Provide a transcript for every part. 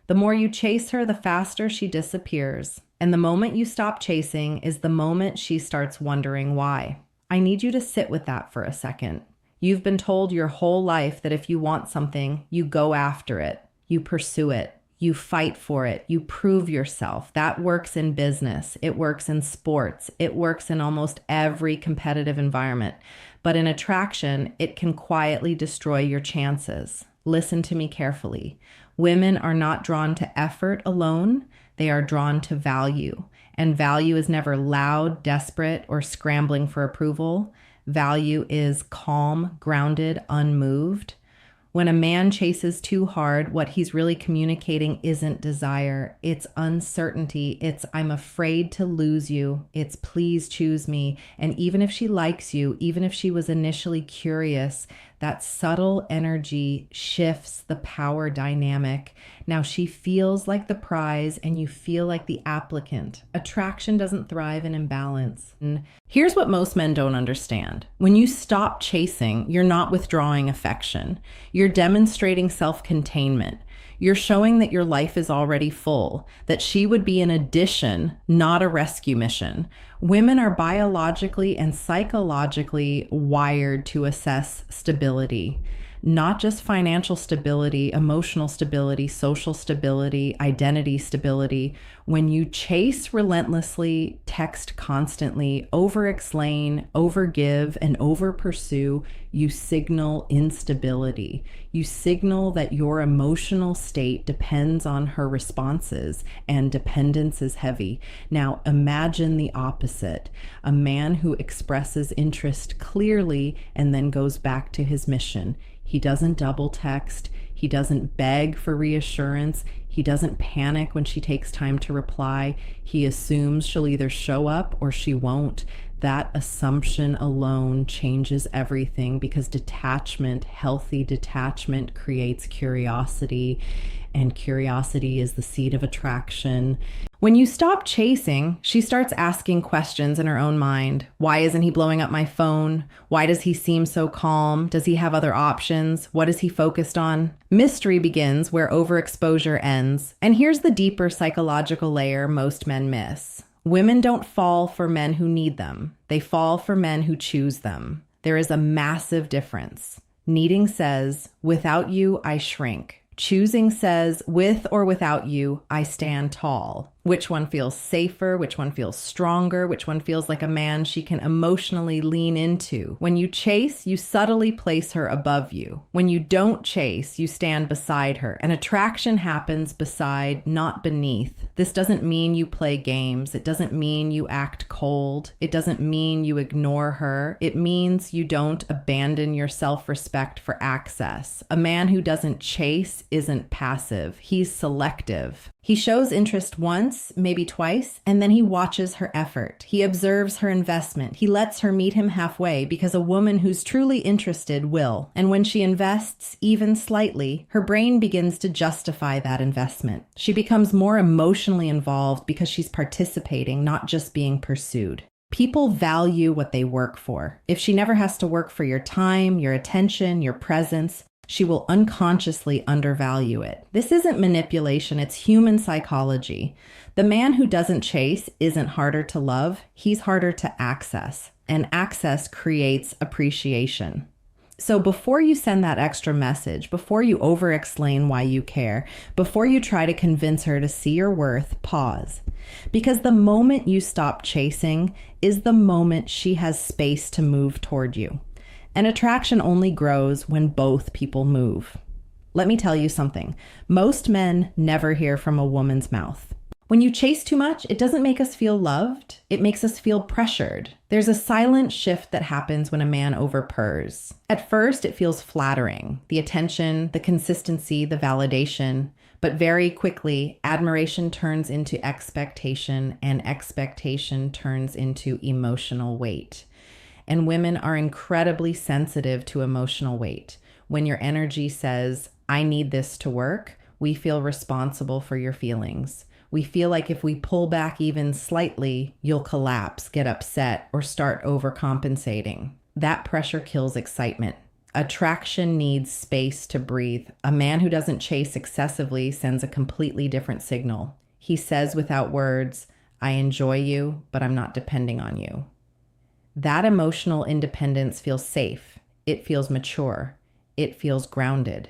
The more you chase her, the faster she disappears. And the moment you stop chasing is the moment she starts wondering why. I need you to sit with that for a second. You've been told your whole life that if you want something, you go after it, you pursue it, you fight for it, you prove yourself. That works in business, it works in sports, it works in almost every competitive environment. But in attraction, it can quietly destroy your chances. Listen to me carefully. Women are not drawn to effort alone, they are drawn to value. And value is never loud, desperate, or scrambling for approval. Value is calm, grounded, unmoved. When a man chases too hard, what he's really communicating isn't desire. It's uncertainty. It's I'm afraid to lose you. It's please choose me. And even if she likes you, even if she was initially curious, that subtle energy shifts the power dynamic. Now she feels like the prize and you feel like the applicant. Attraction doesn't thrive in imbalance. And here's what most men don't understand. When you stop chasing, you're not withdrawing affection. You're demonstrating self-containment. You're showing that your life is already full, that she would be an addition, not a rescue mission. Women are biologically and psychologically wired to assess stability, not just financial stability, emotional stability, social stability, identity stability. When you chase relentlessly, text constantly, over-explain, over-give, and over-pursue, you signal instability. You signal that your emotional state depends on her responses, and dependence is heavy. Now, imagine the opposite. A man who expresses interest clearly and then goes back to his mission. He doesn't double text. He doesn't beg for reassurance. He doesn't panic when she takes time to reply. He assumes she'll either show up or she won't. That assumption alone changes everything because detachment, healthy detachment, creates curiosity, and curiosity is the seed of attraction. When you stop chasing, she starts asking questions in her own mind. Why isn't he blowing up my phone? Why does he seem so calm? Does he have other options? What is he focused on? Mystery begins where overexposure ends. And here's the deeper psychological layer most men miss. Women don't fall for men who need them. They fall for men who choose them. There is a massive difference. Needing says, without you, I shrink. Choosing says, with or without you, I stand tall. Which one feels safer? Which one feels stronger? Which one feels like a man she can emotionally lean into? When you chase, you subtly place her above you. When you don't chase, you stand beside her. And attraction happens beside, not beneath. This doesn't mean you play games. It doesn't mean you act cold. It doesn't mean you ignore her. It means you don't abandon your self-respect for access. A man who doesn't chase isn't passive. He's selective. He shows interest once, maybe twice, and then he watches her effort. He observes her investment. He lets her meet him halfway because a woman who's truly interested will. And when she invests, even slightly, her brain begins to justify that investment. She becomes more emotionally involved because she's participating, not just being pursued. People value what they work for. If she never has to work for your time, your attention, your presence, she will unconsciously undervalue it. This isn't manipulation, it's human psychology. The man who doesn't chase isn't harder to love, he's harder to access. And access creates appreciation. So before you send that extra message, before you over-explain why you care, before you try to convince her to see your worth, pause. Because the moment you stop chasing is the moment she has space to move toward you. And attraction only grows when both people move. Let me tell you something. Most men never hear from a woman's mouth. When you chase too much, it doesn't make us feel loved. It makes us feel pressured. There's a silent shift that happens when a man overpurs. At first, it feels flattering. The attention, the consistency, the validation. But very quickly, admiration turns into expectation, and expectation turns into emotional weight. And women are incredibly sensitive to emotional weight. When your energy says, I need this to work, we feel responsible for your feelings. We feel like if we pull back even slightly, you'll collapse, get upset, or start overcompensating. That pressure kills excitement. Attraction needs space to breathe. A man who doesn't chase excessively sends a completely different signal. He says without words, I enjoy you, but I'm not depending on you. That emotional independence feels safe. It feels mature. It feels grounded.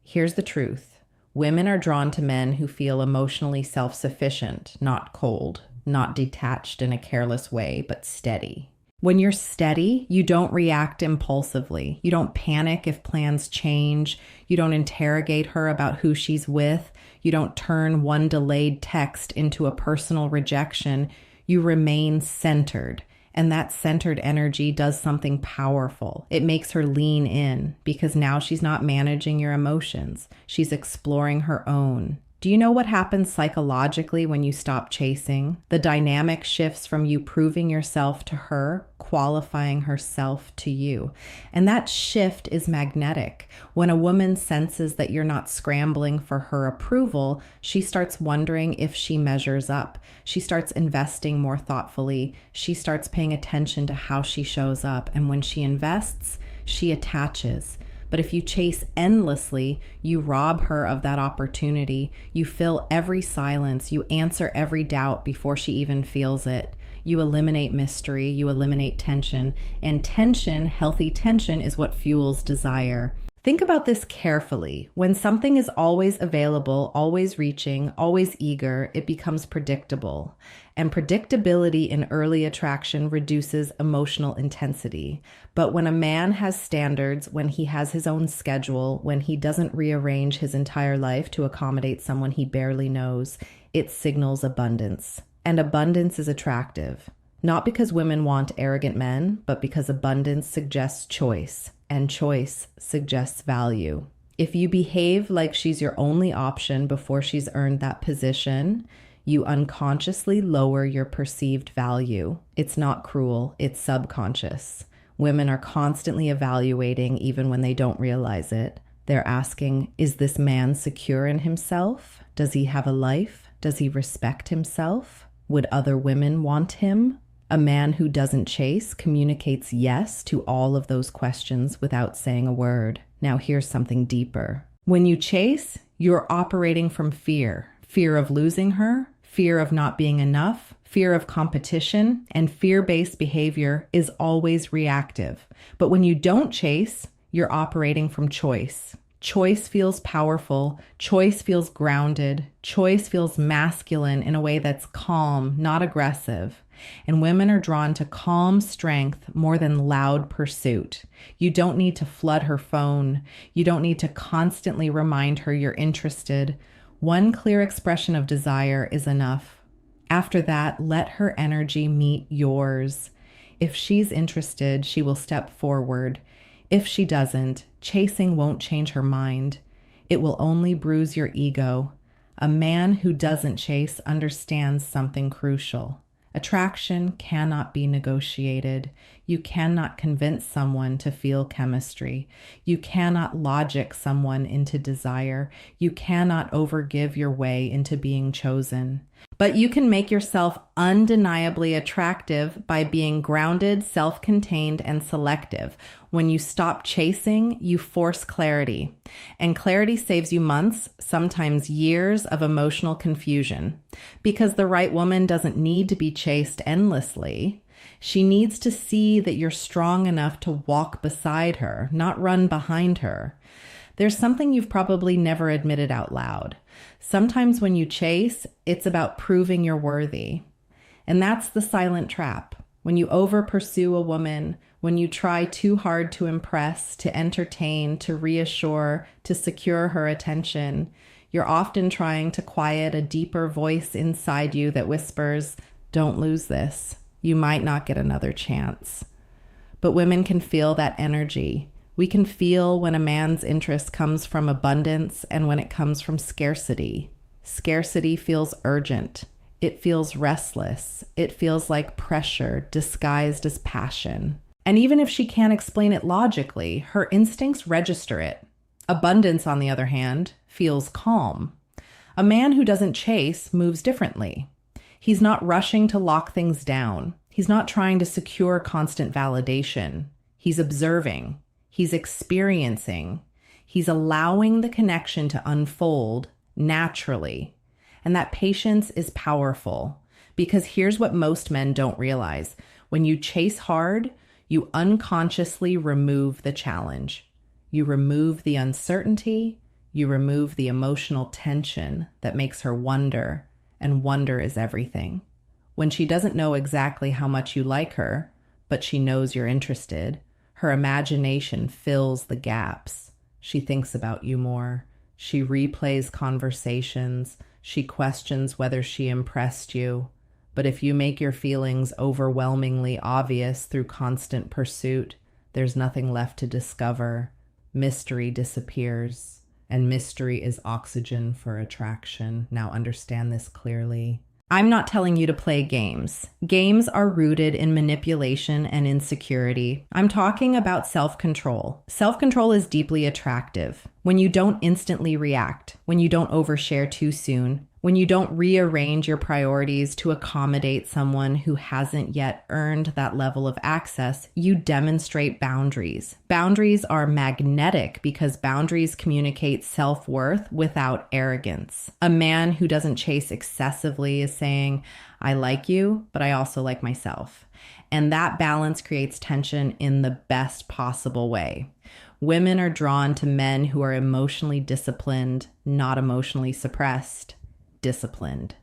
Here's the truth. Women are drawn to men who feel emotionally self-sufficient, not cold, not detached in a careless way, but steady. When you're steady, you don't react impulsively. You don't panic if plans change. You don't interrogate her about who she's with. You don't turn one delayed text into a personal rejection. You remain centered. And that centered energy does something powerful. It makes her lean in because now she's not managing your emotions. She's exploring her own. Do you know what happens psychologically when you stop chasing? The dynamic shifts from you proving yourself to her, qualifying herself to you. And that shift is magnetic. When a woman senses that you're not scrambling for her approval, she starts wondering if she measures up. She starts investing more thoughtfully. She starts paying attention to how she shows up. And when she invests, she attaches. But if you chase endlessly, you rob her of that opportunity. You fill every silence. You answer every doubt before she even feels it. You eliminate mystery. You eliminate tension. And tension, healthy tension, is what fuels desire. Think about this carefully. When something is always available, always reaching, always eager, it becomes predictable. And predictability in early attraction reduces emotional intensity. But when a man has standards, when he has his own schedule, when he doesn't rearrange his entire life to accommodate someone he barely knows, it signals abundance. And abundance is attractive. Not because women want arrogant men, but because abundance suggests choice. And choice suggests value. If you behave like she's your only option before she's earned that position, you unconsciously lower your perceived value. It's not cruel, it's subconscious. Women are constantly evaluating even when they don't realize it. They're asking, is this man secure in himself? Does he have a life? Does he respect himself? Would other women want him? A man who doesn't chase communicates yes to all of those questions without saying a word. Now here's something deeper. When you chase, you're operating from fear. Fear of losing her, fear of not being enough, fear of competition, and fear-based behavior is always reactive. But when you don't chase, you're operating from choice. Choice feels powerful. Choice feels grounded. Choice feels masculine in a way that's calm, not aggressive. And women are drawn to calm strength more than loud pursuit. You don't need to flood her phone. You don't need to constantly remind her you're interested. One clear expression of desire is enough. After that, let her energy meet yours. If she's interested, she will step forward. If she doesn't, chasing won't change her mind. It will only bruise your ego. A man who doesn't chase understands something crucial. Attraction cannot be negotiated. You cannot convince someone to feel chemistry. You cannot logic someone into desire. You cannot overgive your way into being chosen. But you can make yourself undeniably attractive by being grounded, self-contained, and selective. When you stop chasing, you force clarity. And clarity saves you months, sometimes years of emotional confusion. Because the right woman doesn't need to be chased endlessly. She needs to see that you're strong enough to walk beside her, not run behind her. There's something you've probably never admitted out loud. Sometimes when you chase, it's about proving you're worthy. And that's the silent trap. When you over-pursue a woman, when you try too hard to impress, to entertain, to reassure, to secure her attention, you're often trying to quiet a deeper voice inside you that whispers, "Don't lose this. You might not get another chance." But women can feel that energy. We can feel when a man's interest comes from abundance and when it comes from scarcity. Scarcity feels urgent. It feels restless. It feels like pressure disguised as passion. And even if she can't explain it logically, her instincts register it. Abundance, on the other hand, feels calm. A man who doesn't chase moves differently. He's not rushing to lock things down. He's not trying to secure constant validation. He's observing. He's experiencing. He's allowing the connection to unfold naturally. And that patience is powerful because here's what most men don't realize. When you chase hard, you unconsciously remove the challenge. You remove the uncertainty. You remove the emotional tension that makes her wonder, and wonder is everything. When she doesn't know exactly how much you like her, but she knows you're interested, her imagination fills the gaps. She thinks about you more. She replays conversations. She questions whether she impressed you. But if you make your feelings overwhelmingly obvious through constant pursuit, there's nothing left to discover. Mystery disappears. And mystery is oxygen for attraction. Now understand this clearly. I'm not telling you to play games. Games are rooted in manipulation and insecurity. I'm talking about self-control. Self-control is deeply attractive. When you don't instantly react, when you don't overshare too soon, when you don't rearrange your priorities to accommodate someone who hasn't yet earned that level of access, you demonstrate boundaries. Boundaries are magnetic because boundaries communicate self-worth without arrogance. A man who doesn't chase excessively is saying, I like you, but I also like myself. And that balance creates tension in the best possible way. Women are drawn to men who are emotionally disciplined, not emotionally suppressed. Disciplined.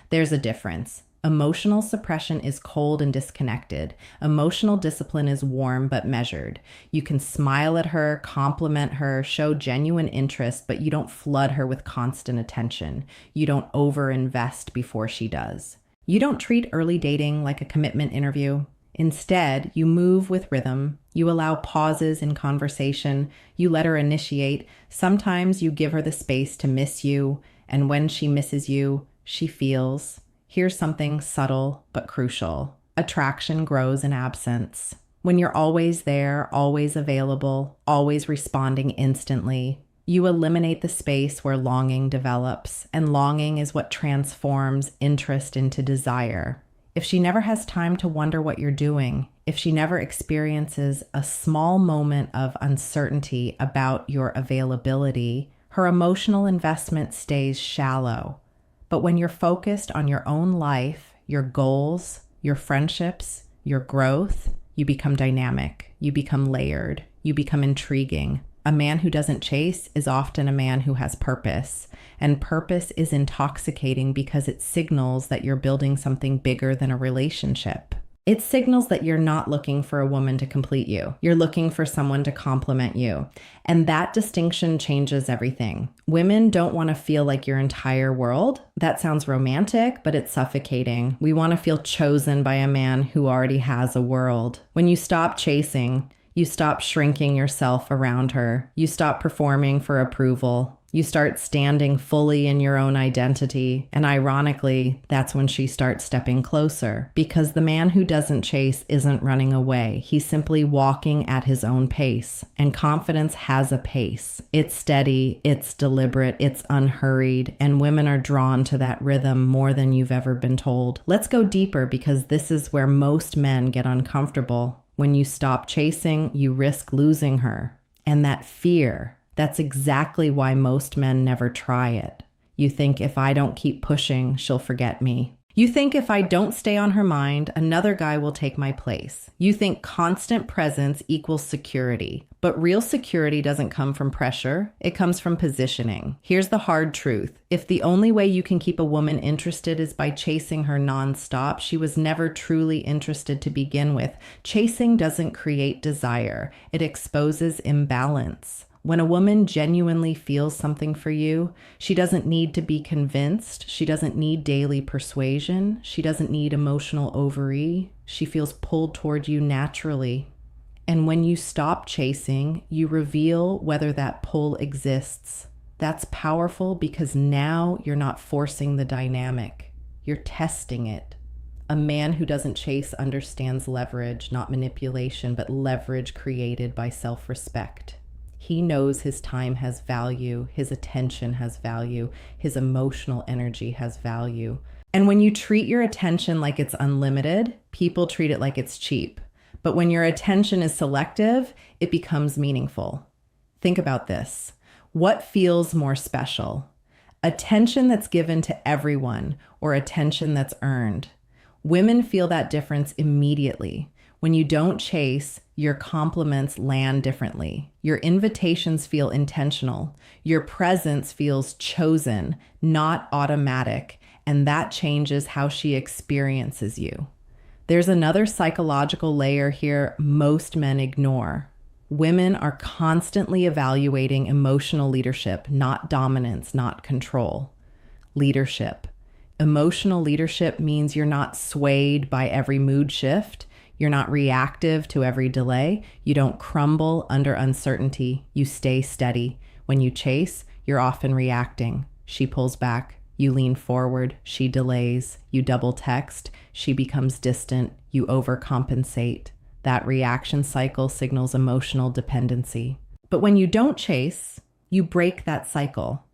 There's a difference. Emotional suppression is cold and disconnected. Emotional discipline is warm but measured. You can smile at her, compliment her, show genuine interest, but you don't flood her with constant attention. You don't overinvest before she does. You don't treat early dating like a commitment interview. Instead, you move with rhythm. You allow pauses in conversation. You let her initiate. Sometimes you give her the space to miss you. And when she misses you, she feels. Here's something subtle but crucial. Attraction grows in absence. When you're always there, always available, always responding instantly, you eliminate the space where longing develops, and longing is what transforms interest into desire. If she never has time to wonder what you're doing, if she never experiences a small moment of uncertainty about your availability, her emotional investment stays shallow. But when you're focused on your own life, your goals, your friendships, your growth, you become dynamic, you become layered, you become intriguing. A man who doesn't chase is often a man who has purpose, and purpose is intoxicating because it signals that you're building something bigger than a relationship. It signals that you're not looking for a woman to complete you. You're looking for someone to complement you. And that distinction changes everything. Women don't want to feel like your entire world. That sounds romantic, but it's suffocating. We want to feel chosen by a man who already has a world. When you stop chasing, you stop shrinking yourself around her. You stop performing for approval. You start standing fully in your own identity. And ironically, that's when she starts stepping closer. Because the man who doesn't chase isn't running away. He's simply walking at his own pace. And confidence has a pace. It's steady, it's deliberate, it's unhurried. And women are drawn to that rhythm more than you've ever been told. Let's go deeper because this is where most men get uncomfortable. When you stop chasing, you risk losing her. And that fear, that's exactly why most men never try it. You think if I don't keep pushing, she'll forget me. You think if I don't stay on her mind, another guy will take my place. You think constant presence equals security. But real security doesn't come from pressure. It comes from positioning. Here's the hard truth. If the only way you can keep a woman interested is by chasing her nonstop, she was never truly interested to begin with. Chasing doesn't create desire. It exposes imbalance. When a woman genuinely feels something for you, she doesn't need to be convinced. She doesn't need daily persuasion. She doesn't need emotional ovary. She feels pulled toward you naturally. And when you stop chasing, you reveal whether that pull exists. That's powerful because now you're not forcing the dynamic. You're testing it. A man who doesn't chase understands leverage, not manipulation, but leverage created by self-respect. He knows his time has value, his attention has value, his emotional energy has value. And when you treat your attention like it's unlimited, people treat it like it's cheap. But when your attention is selective, it becomes meaningful. Think about this. What feels more special? Attention that's given to everyone or attention that's earned? Women feel that difference immediately. When you don't chase, your compliments land differently. Your invitations feel intentional. Your presence feels chosen, not automatic, and that changes how she experiences you. There's another psychological layer here most men ignore. Women are constantly evaluating emotional leadership, not dominance, not control. Leadership. Emotional leadership means you're not swayed by every mood shift. You're not reactive to every delay. You don't crumble under uncertainty. You stay steady. When you chase, you're often reacting. She pulls back. You lean forward. She delays. You double text. She becomes distant. You overcompensate. That reaction cycle signals emotional dependency. But when you don't chase, you break that cycle.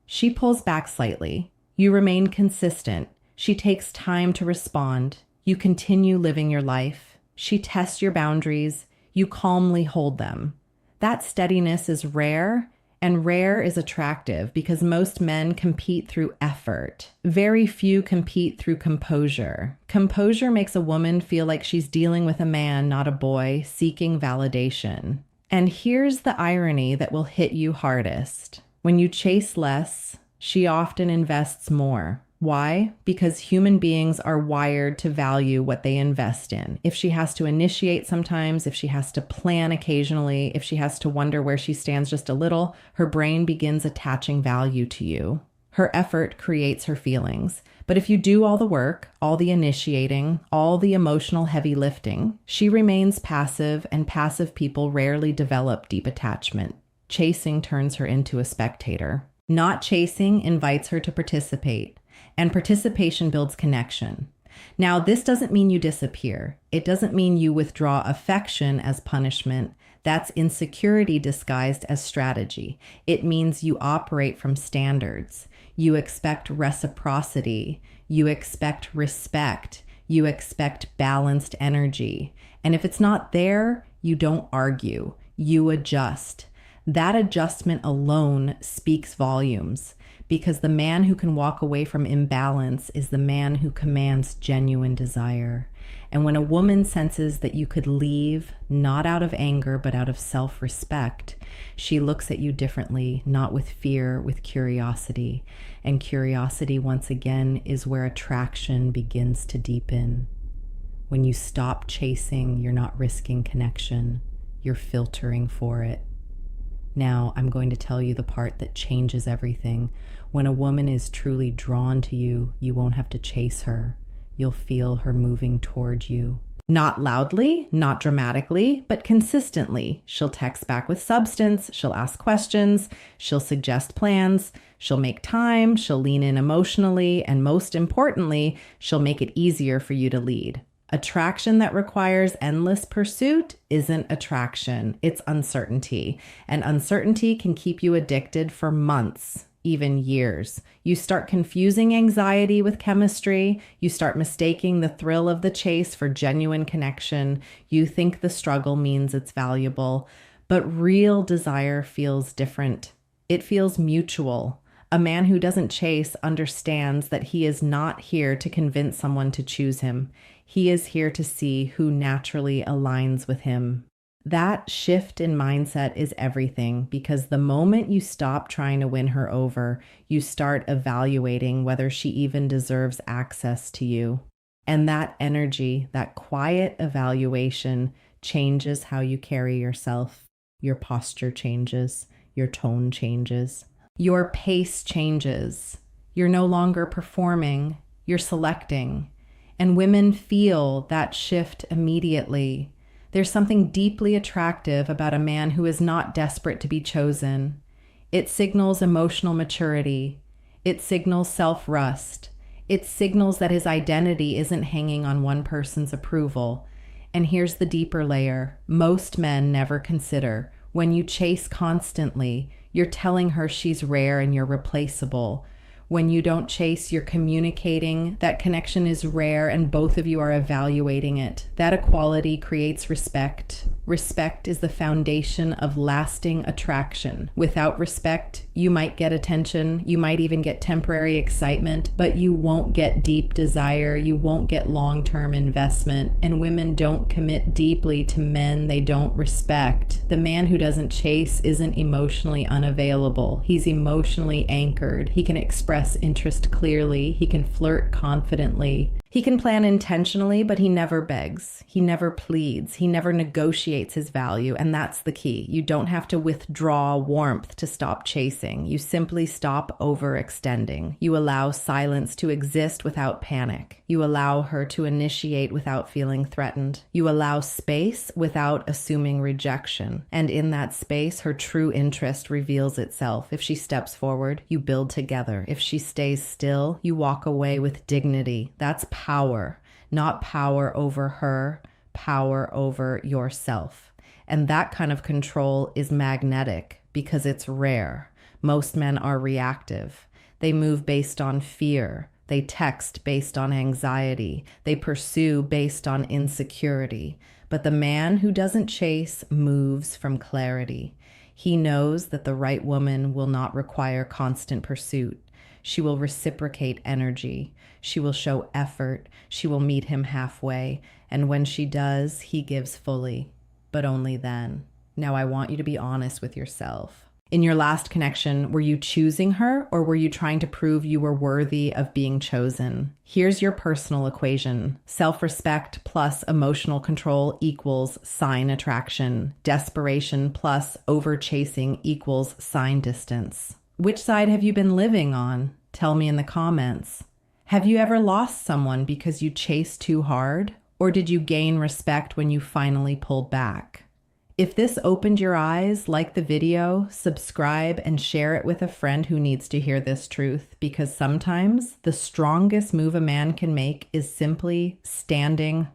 She pulls back slightly. You remain consistent. She takes time to respond. You continue living your life. She tests your boundaries. You calmly hold them. That steadiness is rare, and rare is attractive because most men compete through effort. Very few compete through composure. Composure makes a woman feel like she's dealing with a man, not a boy, seeking validation. And here's the irony that will hit you hardest. When you chase less, she often invests more. Why? Because human beings are wired to value what they invest in. If she has to initiate sometimes, if she has to plan occasionally, if she has to wonder where she stands just a little, her brain begins attaching value to you. Her effort creates her feelings. But if you do all the work, all the initiating, all the emotional heavy lifting, she remains passive, and passive people rarely develop deep attachment. Chasing turns her into a spectator. Not chasing invites her to participate. And participation builds connection. Now, this doesn't mean you disappear. It doesn't mean you withdraw affection as punishment. That's insecurity disguised as strategy. It means you operate from standards. You expect reciprocity. You expect respect. You expect balanced energy. And if it's not there, you don't argue. You adjust. That adjustment alone speaks volumes. Because the man who can walk away from imbalance is the man who commands genuine desire. And when a woman senses that you could leave, not out of anger, but out of self-respect, she looks at you differently, not with fear, with curiosity. And curiosity, once again, is where attraction begins to deepen. When you stop chasing, you're not risking connection. You're filtering for it. Now, I'm going to tell you the part that changes everything. When a woman is truly drawn to you, you won't have to chase her. You'll feel her moving toward you. Not loudly, not dramatically, but consistently. She'll text back with substance. She'll ask questions. She'll suggest plans. She'll make time. She'll lean in emotionally. And most importantly, she'll make it easier for you to lead. Attraction that requires endless pursuit isn't attraction, it's uncertainty. And uncertainty can keep you addicted for months, even years. You start confusing anxiety with chemistry. You start mistaking the thrill of the chase for genuine connection. You think the struggle means it's valuable. But real desire feels different. It feels mutual. A man who doesn't chase understands that he is not here to convince someone to choose him. He is here to see who naturally aligns with him. That shift in mindset is everything, because the moment you stop trying to win her over, you start evaluating whether she even deserves access to you. And that energy, that quiet evaluation, changes how you carry yourself. Your posture changes, your tone changes, your pace changes. You're no longer performing, you're selecting. And women feel that shift immediately. There's something deeply attractive about a man who is not desperate to be chosen. It signals emotional maturity. It signals self-rust. It signals that his identity isn't hanging on one person's approval. And here's the deeper layer. Most men never consider. When you chase constantly, you're telling her she's rare and you're replaceable. When you don't chase, you're communicating. That connection is rare and both of you are evaluating it. That equality creates respect. Respect is the foundation of lasting attraction. Without respect, you might get attention, you might even get temporary excitement, but you won't get deep desire, you won't get long-term investment, and women don't commit deeply to men they don't respect. The man who doesn't chase isn't emotionally unavailable. He's emotionally anchored. He can express interest clearly. He can flirt confidently. He can plan intentionally, but he never begs. He never pleads. He never negotiates his value, and that's the key. You don't have to withdraw warmth to stop chasing. You simply stop overextending. You allow silence to exist without panic. You allow her to initiate without feeling threatened. You allow space without assuming rejection. And in that space, her true interest reveals itself. If she steps forward, you build together. If she stays still, you walk away with dignity. That's power, not power over her, power over yourself. And that kind of control is magnetic because it's rare. Most men are reactive. They move based on fear. They text based on anxiety. They pursue based on insecurity. But the man who doesn't chase moves from clarity. He knows that the right woman will not require constant pursuit. She will reciprocate energy. She will show effort. She will meet him halfway. And when she does, he gives fully, but only then. Now, I want you to be honest with yourself. In your last connection, were you choosing her or were you trying to prove you were worthy of being chosen? Here's your personal equation. Self-respect plus emotional control equals sign attraction. Desperation plus over-chasing equals sign distance. Which side have you been living on? Tell me in the comments. Have you ever lost someone because you chased too hard? Or did you gain respect when you finally pulled back? If this opened your eyes, like the video, subscribe and share it with a friend who needs to hear this truth, because sometimes the strongest move a man can make is simply standing